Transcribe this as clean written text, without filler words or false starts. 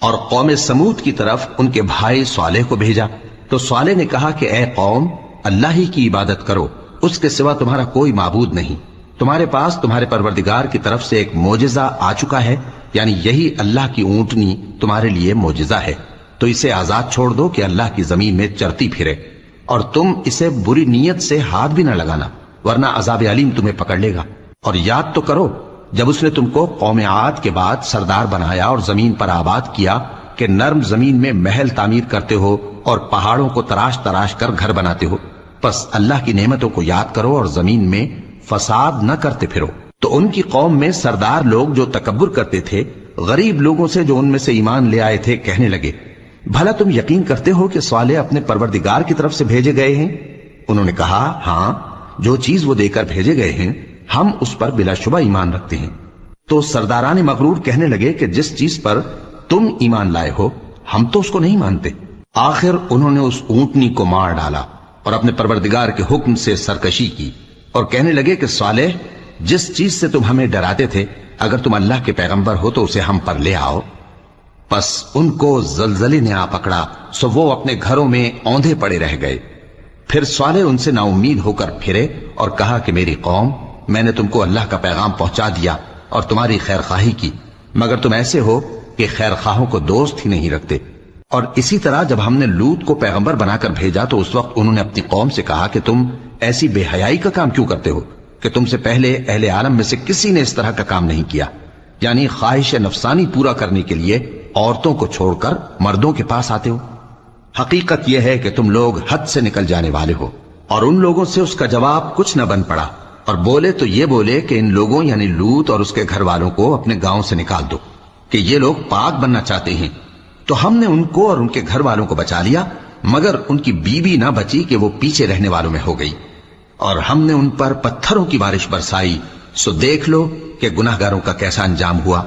اور قوم سمود کی طرف ان کے بھائی صالح کو بھیجا تو صالح نے کہا کہ اے قوم، اللہ ہی کی عبادت کرو، اس کے سوا تمہارا کوئی معبود نہیں۔ تمہارے پاس تمہارے پروردگار کی طرف سے ایک معجزہ آ چکا ہے، یعنی یہی اللہ کی اونٹنی تمہارے لیے معجزہ ہے، تو اسے آزاد چھوڑ دو کہ اللہ کی زمین میں چرتی پھرے، اور تم اسے بری نیت سے ہاتھ بھی نہ لگانا، ورنہ عذاب علیم تمہیں پکڑ لے گا۔ اور یاد تو کرو جب اس نے تم کو قوم عاد کے بعد سردار بنایا اور زمین پر آباد کیا کہ نرم زمین میں محل تعمیر کرتے ہو اور پہاڑوں کو تراش تراش کر گھر بناتے ہو، پس اللہ کی نعمتوں کو یاد کرو اور زمین میں فساد نہ کرتے پھرو۔ تو ان کی قوم میں سردار لوگ جو تکبر کرتے تھے، غریب لوگوں سے جو ان میں سے ایمان لے آئے تھے کہنے لگے، بھلا تم یقین کرتے ہو کہ صالح اپنے پروردگار کی طرف سے بھیجے گئے ہیں؟ انہوں نے کہا، ہاں، جو چیز وہ دے کر بھیجے گئے ہیں ہم اس پر بلا شبہ ایمان رکھتے ہیں۔ تو سرداران مغرور کہنے لگے کہ جس چیز پر تم ایمان لائے ہو ہم تو اس کو نہیں مانتے۔ آخر انہوں نے اس اونٹنی کو مار ڈالا اور اپنے پروردگار کے حکم سے سرکشی کی، اور کہنے لگے کہ صالح، جس چیز سے تم ہمیں ڈراتے تھے اگر تم اللہ کے پیغمبر ہو تو اسے ہم پر لے آؤ۔ پس ان کو زلزلے نے آ پکڑا، سو وہ اپنے گھروں میں اوندھے پڑے رہ گئے۔ پھر صالح ان سے نا امید ہو کر پھرے اور کہا کہ میری قوم، میں نے تم کو اللہ کا پیغام پہنچا دیا اور تمہاری خیر خواہی کی، مگر تم ایسے ہو کہ خیر خواہوں کو دوست ہی نہیں رکھتے۔ اور اسی طرح جب ہم نے لوط کو پیغمبر بنا کر بھیجا تو اس وقت انہوں نے اپنی قوم سے کہا کہ تم ایسی بے حیائی کا کام کیوں کرتے ہو کہ تم سے پہلے اہل عالم میں سے کسی نے اس طرح کا کام نہیں کیا، یعنی خواہش نفسانی پورا کرنے کے لیے عورتوں کو چھوڑ کر مردوں کے پاس آتے ہو۔ حقیقت یہ ہے کہ تم لوگ حد سے نکل جانے والے ہو۔ اور ان لوگوں سے اس کا جواب کچھ نہ بن پڑا، اور بولے تو یہ بولے کہ ان لوگوں یعنی لوط اور اس کے گھر والوں کو اپنے گاؤں سے نکال دو کہ یہ لوگ پاک بننا چاہتے ہیں۔ تو ہم نے ان کو اور ان کے گھر والوں کو بچا لیا، مگر ان کی بیوی نہ بچی کہ وہ پیچھے رہنے والوں میں ہو گئی، اور ہم نے ان پر پتھروں کی بارش برسائی، سو دیکھ لو کہ گناہگاروں کا کیسا انجام ہوا۔